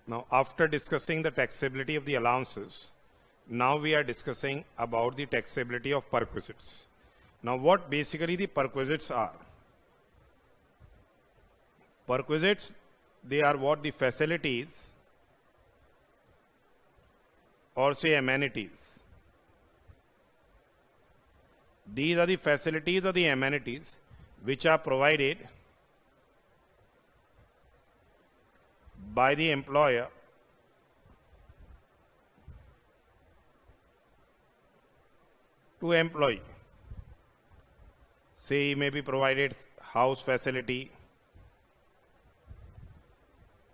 Now, after discussing the taxability of the allowances, now we are discussing about the taxability of perquisites. Now, what basically the perquisites are? Perquisites, they are what the facilities or say amenities. These are the facilities or the amenities which are provided by the employer to employee. Say he may be provided house facility,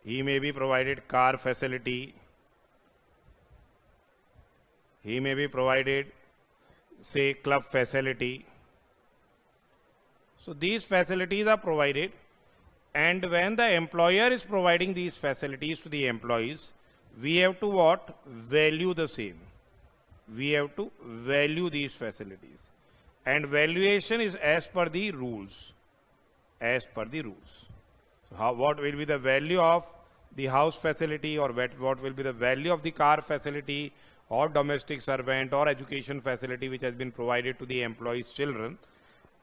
he may be provided car facility, he may be provided say club facility. So these facilities are provided, and when the employer is providing these facilities to the employees, we have to what? Value the same. We have to value these facilities. And valuation is as per the rules. As per the rules. So what will be the value of the house facility, or what will be the value of the car facility or domestic servant or education facility which has been provided to the employee's children?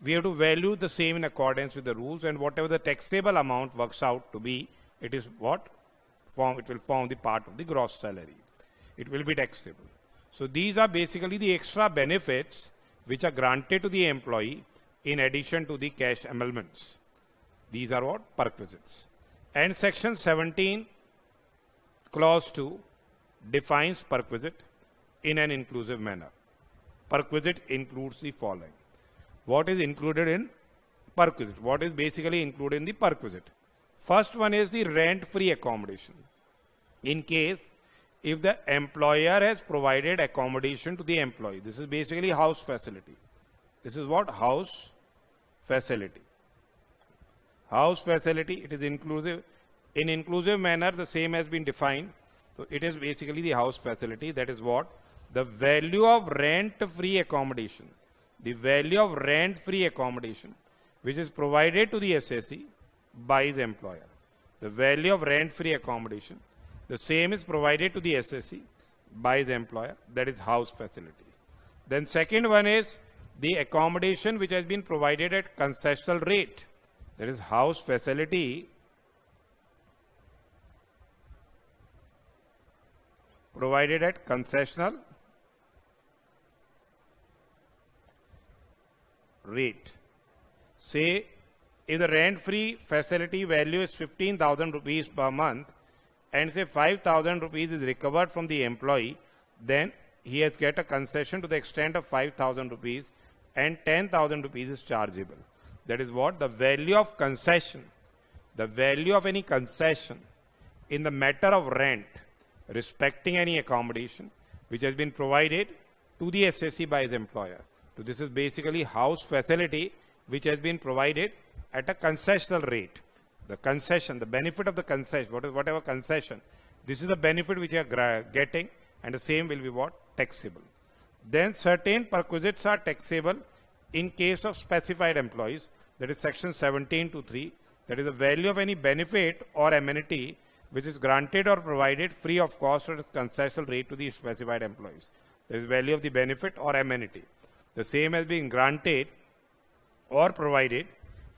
We have to value the same in accordance with the rules, and whatever the taxable amount works out to be, it is what? It will form the part of the gross salary. It will be taxable. So these are basically the extra benefits which are granted to the employee in addition to the cash emoluments. These are what? Perquisites. And section 17 clause 2 defines perquisite in an inclusive manner. Perquisite includes the following. What is included in perquisite? What is basically included in the perquisite? First one is the rent-free accommodation. In case if the employer has provided accommodation to the employee, this is basically house facility. This is what? House facility. House facility, it is inclusive. In inclusive manner, the same has been defined. So it is basically the house facility. That is what? The value of rent-free accommodation. The value of rent-free accommodation which is provided to the assessee by his employer. The value of rent-free accommodation, the same is provided to the assessee by his employer. That is house facility. Then second one is the accommodation which has been provided at concessional rate. That is house facility provided at concessional rate. Say if the rent-free facility value is 15,000 rupees per month, and say 5,000 rupees is recovered from the employee, then he has get a concession to the extent of 5,000 rupees, and 10,000 rupees is chargeable. That is what? The value of concession. The value of any concession in the matter of rent respecting any accommodation which has been provided to the assessee by his employer. So this is basically house facility which has been provided at a concessional rate. The concession, the benefit of the concession, whatever concession, this is the benefit which you are getting, and the same will be what? Taxable. Then certain perquisites are taxable in case of specified employees. That is section 17 to 3. That is the value of any benefit or amenity which is granted or provided free of cost at a concessional rate to the specified employees. That is value of the benefit or amenity. The same has been granted or provided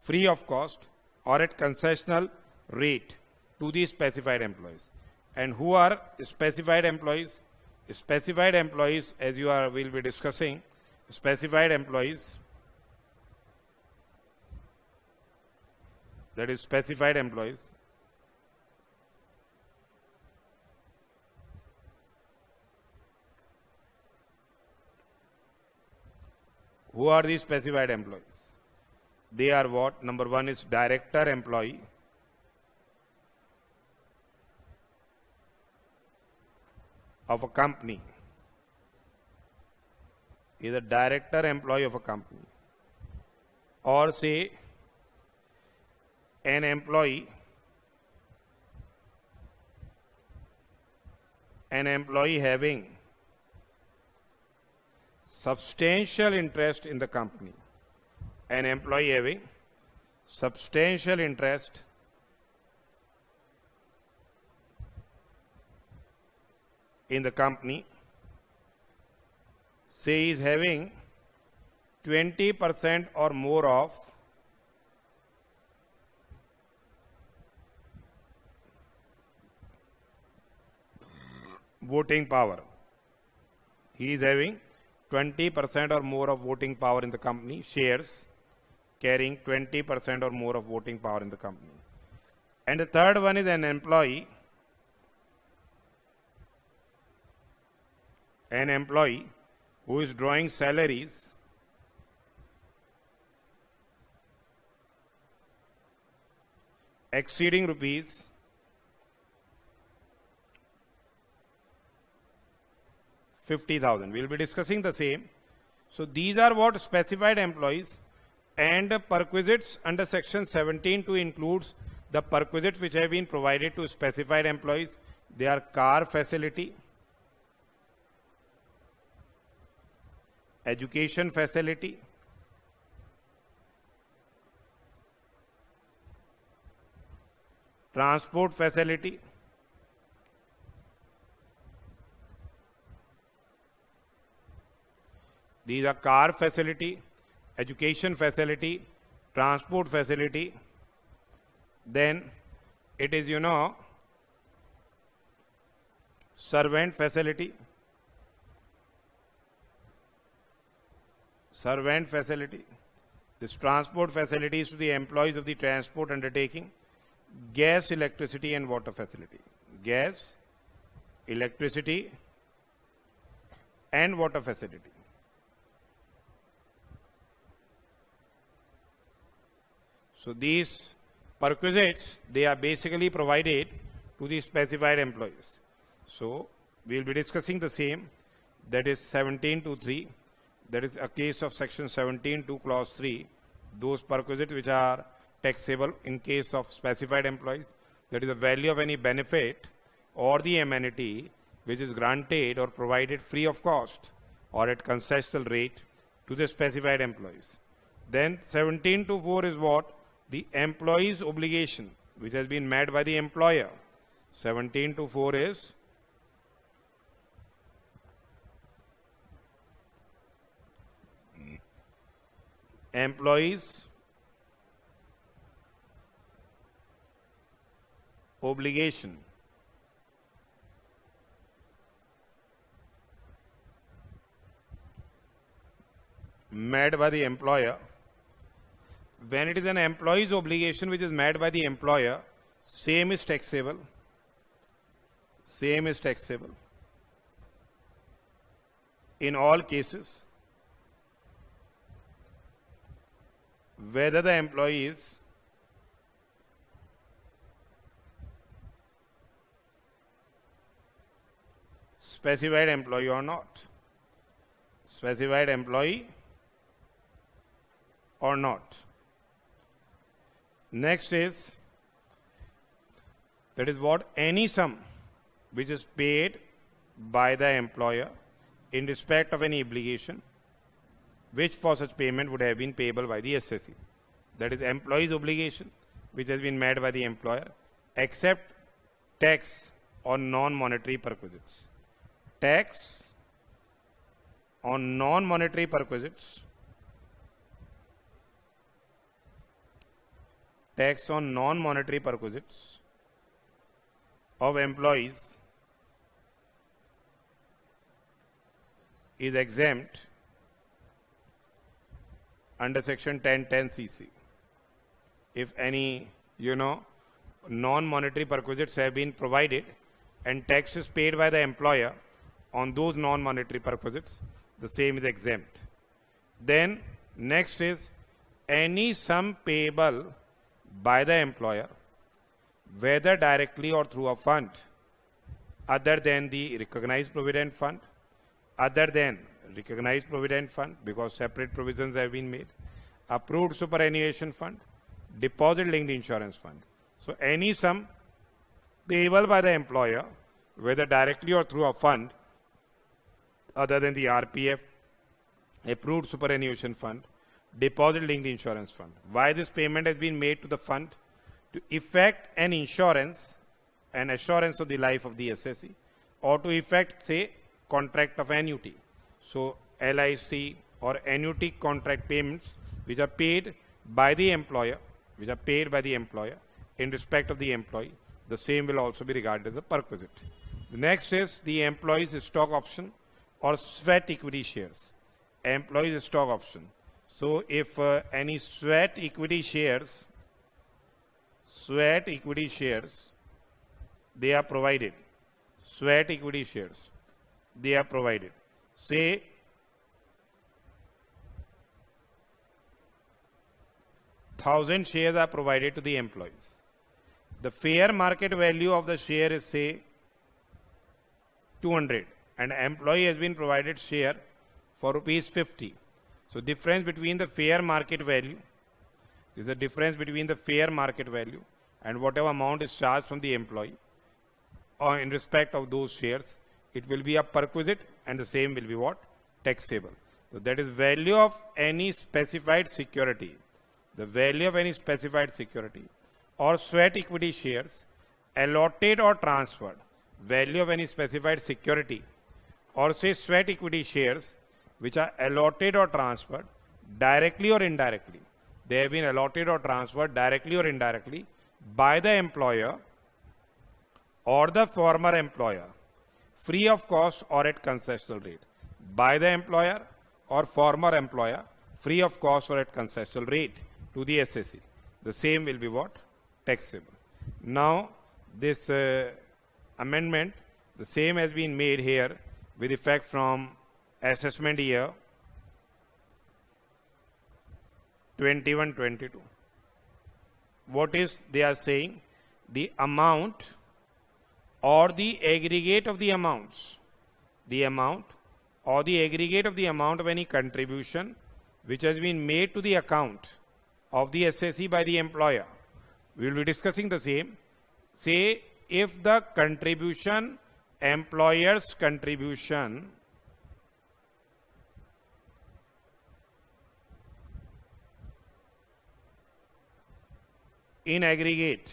free of cost or at concessional rate to the specified employees. And who are specified employees? Specified employees, as you will be discussing, specified employees, that is specified employees, who are these specified employees? They are what? Number one is director employee, of a company. Is a director employee of a company, or say an employee having substantial interest in the company. An employee having substantial interest in the company, say is having 20% or more of voting power. He is having 20% or more of voting power in the company, shares carrying 20% or more of voting power in the company. And the third one is an employee who is drawing salaries exceeding rupees 50,000. We will be discussing the same. So these are what specified employees, and perquisites under section 17(2) includes the perquisites which have been provided to specified employees. They are car facility, education facility, transport facility, these are car facility, education facility, transport facility. Then it is, servant facility, this transport facilities to the employees of the transport undertaking, gas, electricity and water facility, gas, electricity and water facility. So these perquisites, they are basically provided to the specified employees. So we will be discussing the same, that is 17(2)(3). That is a case of section 17(2) clause 3, those perquisites which are taxable in case of specified employees. That is the value of any benefit or the amenity which is granted or provided free of cost or at concessional rate to the specified employees. Then 17(2)(4) is what? The employee's obligation which has been met by the employer. 17(2)(4) is employee's obligation met by the employer. When it is an employee's obligation which is met by the employer, same is taxable. Same is taxable in all cases, whether the employee is specified employee or not. Specified employee or not. Next is, that is what? Any sum which is paid by the employer in respect of any obligation which for such payment would have been payable by the assessee. That is employee's obligation which has been met by the employer, except tax on non-monetary perquisites. Tax on non-monetary perquisites, tax on non-monetary perquisites of employees is exempt under section 10(10) CC. If any, non-monetary perquisites have been provided and tax is paid by the employer on those non-monetary perquisites, the same is exempt. Then next is any sum payable by the employer, whether directly or through a fund other than the recognized provident fund, because separate provisions have been made, approved superannuation fund, deposit linked insurance fund. So any sum payable by the employer, whether directly or through a fund other than the RPF, approved superannuation fund, deposit linked insurance fund. Why this payment has been made to the fund? To effect an insurance, an assurance of the life of the assessee, or to effect, say, contract of annuity. So LIC or annuity contract payments which are paid by the employer, in respect of the employee, the same will also be regarded as a perquisite. The next is the employee's stock option or sweat equity shares. Employee's stock option. So if any sweat equity shares, they are provided. Sweat equity shares, they are provided. Say 1,000 shares are provided to the employees. The fair market value of the share is, say, 200, and employee has been provided share for rupees 50. So difference between the fair market value, there is a difference between the fair market value and whatever amount is charged from the employee or in respect of those shares, it will be a perquisite, and the same will be what? Taxable. So that is value of any specified security. The value of any specified security or sweat equity shares allotted or transferred. Value of any specified security or say sweat equity shares which are allotted or transferred directly or indirectly. They have been allotted or transferred directly or indirectly by the employer or the former employer, free of cost or at concessional rate. By the employer or former employer, free of cost or at concessional rate to the SSC. The same will be what? Taxable. Now, this amendment, the same has been made here with effect from assessment year 21-22. What is they are saying? The amount or the aggregate of the amounts, the amount or the aggregate of the amount of any contribution which has been made to the account of the SSC by the employer. We will be discussing the same. Say if the contribution, employer's contribution in aggregate,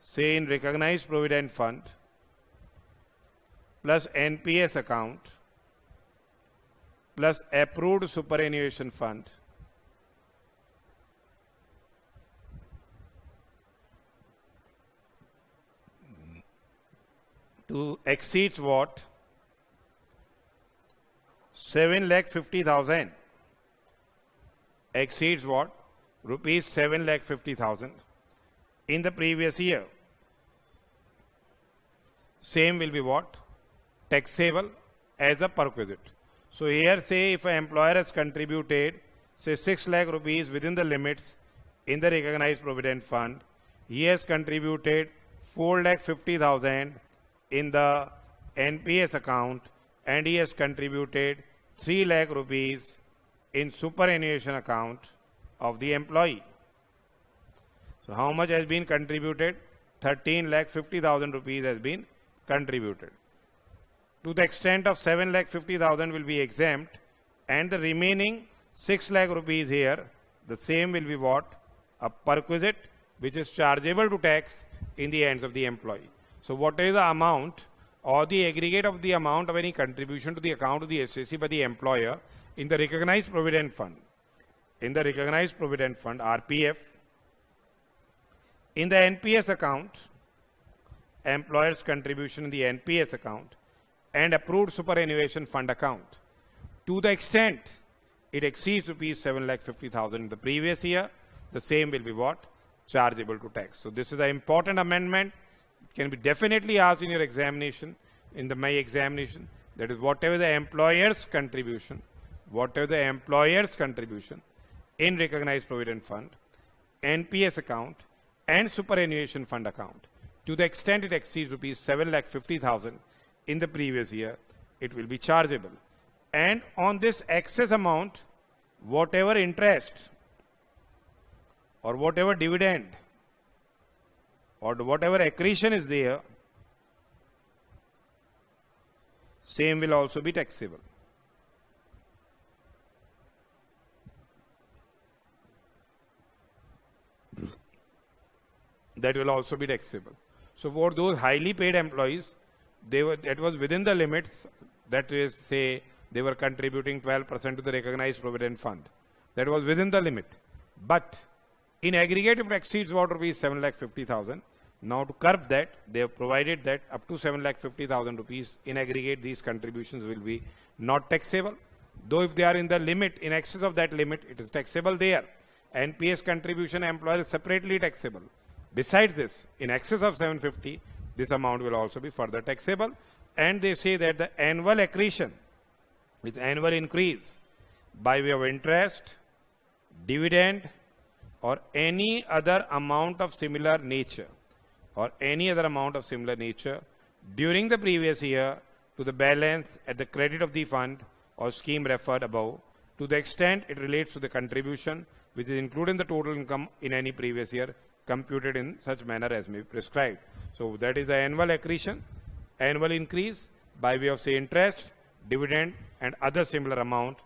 say in recognized provident fund plus NPS account plus approved superannuation fund to exceeds what? 7,50,000. Exceeds what? Rupees 7,50,000 in the previous year. Same will be what? Taxable as a perquisite. So here say if an employer has contributed say 6 lakh rupees within the limits in the recognized provident fund, he has contributed 4,50,000 in the NPS account and he has contributed 3 lakh rupees in superannuation account of the employee. So how much has been contributed? 13,50,000 rupees has been contributed. To the extent of 7,50,000 will be exempt, and the remaining 6 lakh rupees here, the same will be what? A perquisite which is chargeable to tax in the hands of the employee. So what is the amount or the aggregate of the amount of any contribution to the account of the SSC by the employer in the recognized provident fund? In the recognized provident fund, RPF, in the NPS account, employer's contribution in the NPS account and approved superannuation fund account. To the extent it exceeds rupees 7,50,000 in the previous year, the same will be what? Chargeable to tax. So this is an important amendment. It can be definitely asked in your examination, in the May examination. That is whatever the employer's contribution in recognized provident fund, NPS account and superannuation fund account. To the extent it exceeds rupees 7,50,000 in the previous year, it will be chargeable. And on this excess amount, whatever interest or whatever dividend or whatever accretion is there, same will also be taxable. That will also be taxable. So for those highly paid employees, it was within the limits, that is, say, they were contributing 12% to the recognized provident fund. That was within the limit. But in aggregate, if it exceeds what rupees 7,50,000, now to curb that, they have provided that up to 7,50,000 rupees in aggregate, these contributions will be not taxable. Though if they are in the limit, in excess of that limit, it is taxable there. NPS contribution employer is separately taxable. Besides this, in excess of 750, this amount will also be further taxable. And they say that the annual accretion, with annual increase by way of interest, dividend, or any other amount of similar nature, during the previous year to the balance at the credit of the fund or scheme referred above, to the extent it relates to the contribution which is included in the total income in any previous year, computed in such manner as may be prescribed. So that is the annual accretion, annual increase by way of, say, interest, dividend, and other similar amount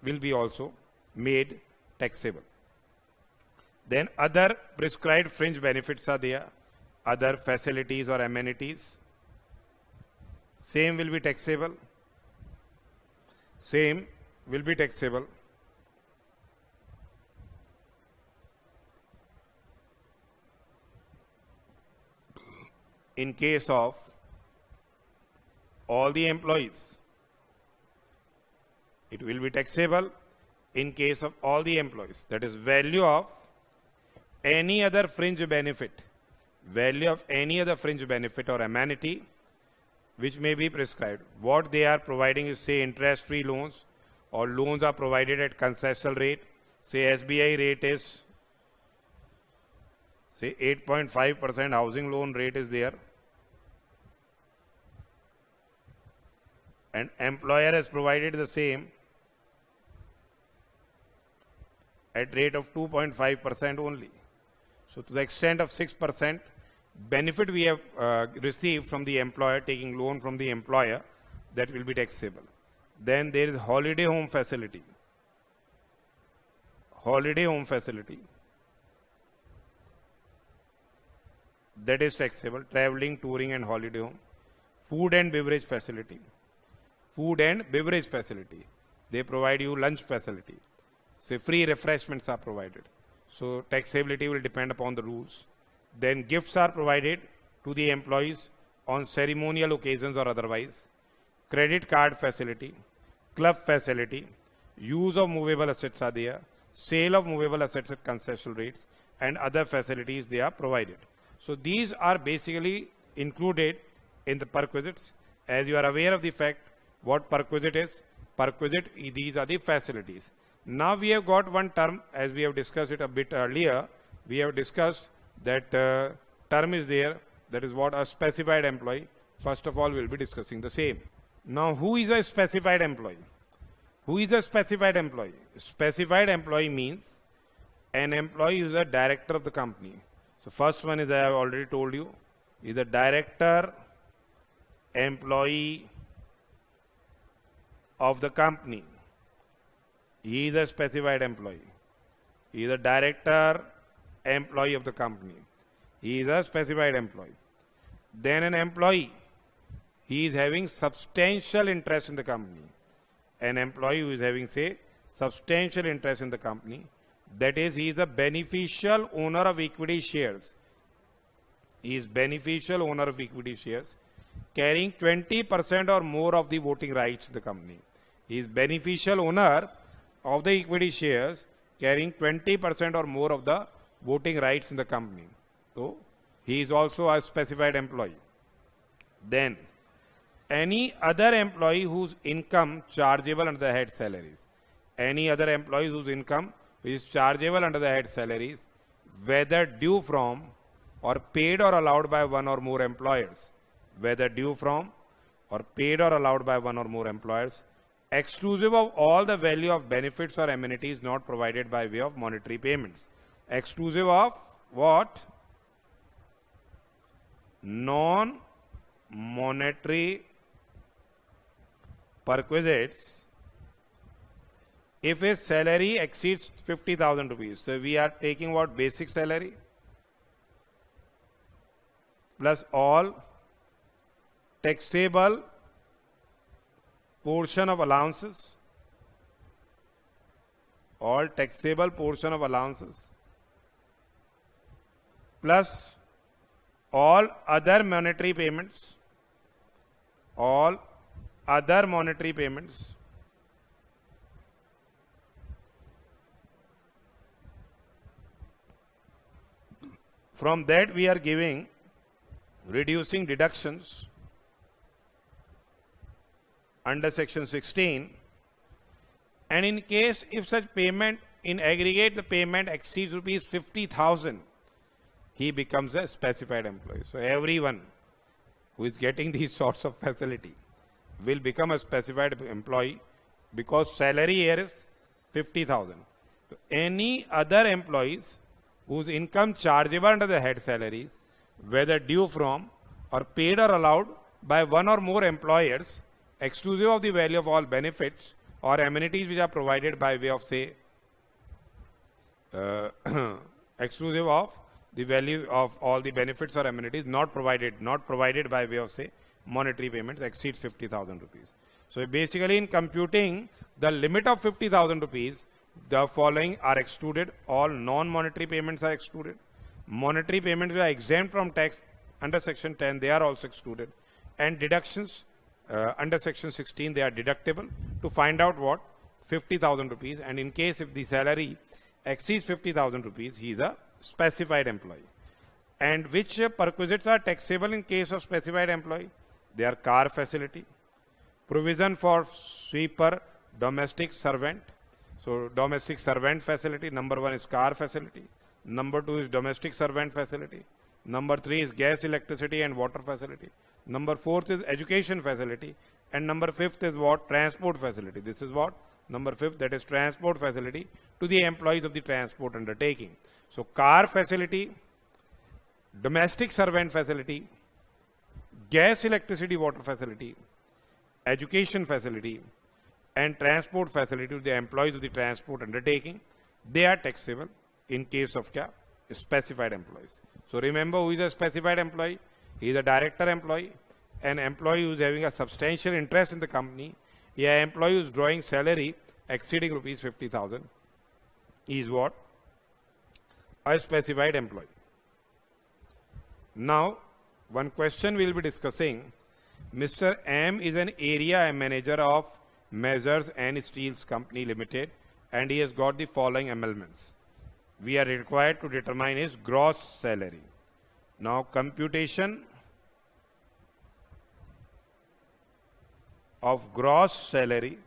will be also made taxable. Then other prescribed fringe benefits are there, other facilities or amenities. Same will be taxable. Same will be taxable. In case of all the employees, it will be taxable in case of all the employees. That is, value of any other fringe benefit, or amenity which may be prescribed. What they are providing is, say, interest-free loans, or loans are provided at concessional rate. Say SBI rate is, say, 8.5% housing loan rate is there, and employer has provided the same at rate of 2.5% only. So to the extent of 6% benefit we have received from the employer, taking loan from the employer, that will be taxable. Then there is holiday home facility. That is taxable. Traveling, touring, and holiday home. Food and beverage facility. They provide you lunch facility. Say free refreshments are provided. So taxability will depend upon the rules. Then gifts are provided to the employees on ceremonial occasions or otherwise. Credit card facility, club facility, use of movable assets are there, sale of movable assets at concessional rates, and other facilities they are provided. So these are basically included in the perquisites. As you are aware of the fact, what perquisite is? These are the facilities. Now we have got one term, as we have discussed it a bit earlier. We have discussed that term is there, that is what a specified employee. First of all, we'll be discussing the same. Now, who is a specified employee? Specified employee means an employee who is a director of the company. So first one is, I have already told you, is a director, employee of the company. He is a specified employee. He is a director, employee of the company. He is a specified employee. Then an employee, he is having substantial interest in the company. An employee who is having, say, substantial interest in the company, that is, he is a beneficial owner of equity shares. Carrying 20% or more of the voting rights in the company. He is beneficial owner of the equity shares, carrying 20% or more of the voting rights in the company. So he is also a specified employee. Then any other employee whose income chargeable under the head salaries. Whether due from or paid or allowed by one or more employers. Exclusive of all the value of benefits or amenities not provided by way of monetary payments. Exclusive of what? Non-monetary perquisites. If a salary exceeds 50,000 rupees, so we are taking what? Basic salary plus all taxable portion of allowances, all taxable portion of allowances, plus all other monetary payments, all other monetary payments, from that we are giving reducing deductions under section 16, and in case if such payment in aggregate the payment exceeds rupees 50,000, he becomes a specified employee. So everyone who is getting these sorts of facility will become a specified employee because salary here is 50,000. So any other employees whose income chargeable under the head salaries, whether due from or paid or allowed by one or more employers, exclusive of the value of all benefits or amenities which are provided by way of, say, exclusive of the value of all the benefits or amenities not provided by way of, say, monetary payments exceeds 50,000 rupees. So basically in computing the limit of 50,000 rupees, the following are excluded. All non-monetary payments are excluded. Monetary payments are exempt from tax under section 10, they are also excluded. And deductions under section 16, they are deductible to find out what 50,000 rupees, and in case if the salary exceeds 50,000 rupees, he is a specified employee. And which perquisites are taxable in case of specified employee? They are car facility, provision for sweeper, domestic servant. So domestic servant facility, number 1 is car facility, number 2 is domestic servant facility, number 3 is gas, electricity and water facility, number 4 is education facility, and number 5th is what? Transport facility. This is what? Number 5th, that is transport facility to the employees of the transport undertaking. So car facility, domestic servant facility, gas, electricity, water facility, education facility, and transport facility to the employees of the transport undertaking, they are taxable in case of kya? Specified employees. So remember, who is a specified employee? He is a director employee, an employee who is having a substantial interest in the company, an employee who is drawing salary exceeding rupees 50,000. He is what? A specified employee. Now, one question we will be discussing. Mr. M is an area manager of Measures and Steels Company Limited, and he has got the following emoluments. We are required to determine his gross salary. Now, computation of gross salary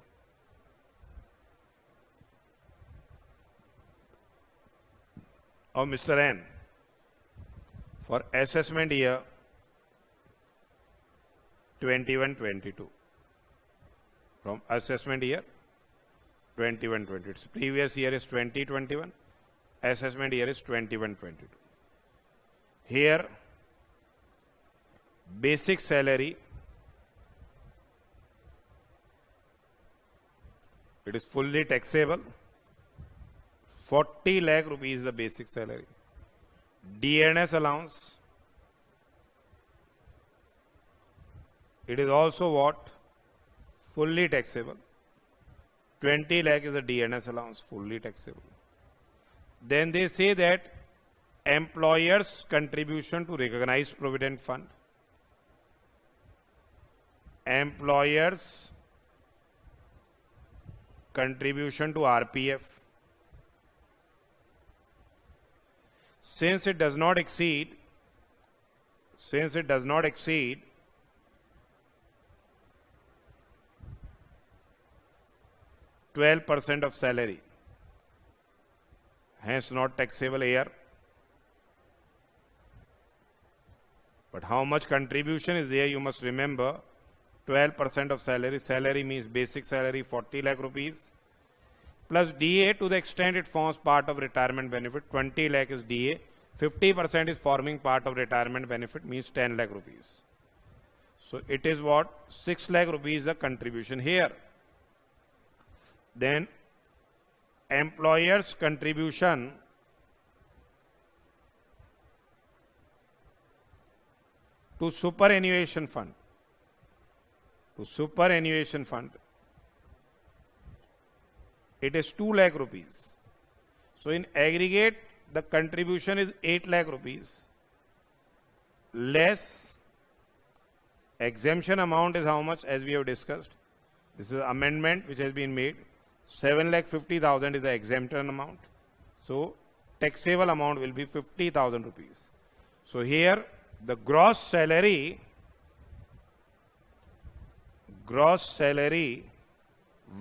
of Mr. N for assessment year 21-22. From assessment year 21-22. Previous year is 2021. Assessment year is 21-22. Here, basic salary, it is fully taxable. 40 lakh rupees is the basic salary. DNS allowance, it is also what? Fully taxable. 20 lakh is the DNS allowance, fully taxable. Then they say that employer's contribution to recognized provident fund, employer's contribution to RPF, since it does not exceed 12% of salary, hence not taxable here. But how much contribution is there? You must remember 12% of salary. Salary means basic salary 40 lakh rupees plus DA to the extent it forms part of retirement benefit. 20 lakh is DA. 50% is forming part of retirement benefit, means 10 lakh rupees. So it is what? 6 lakh rupees the contribution here. Then employer's contribution to superannuation fund. To superannuation fund, it is 2 lakh rupees. So in aggregate, the contribution is 8 lakh rupees. Less exemption amount is how much, as we have discussed. This is amendment which has been made. 7,50,000 is the exemption amount. So taxable amount will be 50,000 rupees. So here the gross salary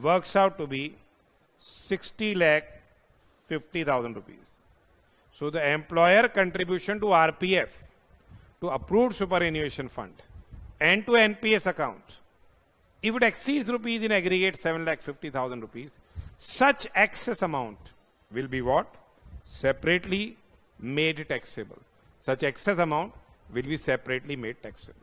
works out to be 60,50,000 rupees. So the employer contribution to RPF, to approved superannuation fund, and to NPS account, if it exceeds rupees in aggregate 7,50,000 rupees, such excess amount will be what? Separately made taxable. Such excess amount will be separately made taxable.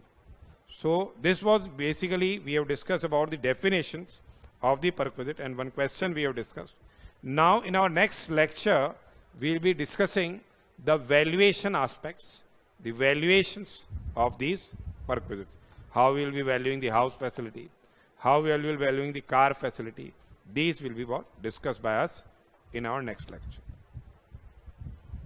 So this was basically, we have discussed about the definitions of the perquisite and one question we have discussed. Now in our next lecture, we will be discussing the valuation aspects, the valuations of these perquisites. How we will be valuing the house facility, how we will be valuing the car facility. These will be what discussed by us in our next lecture.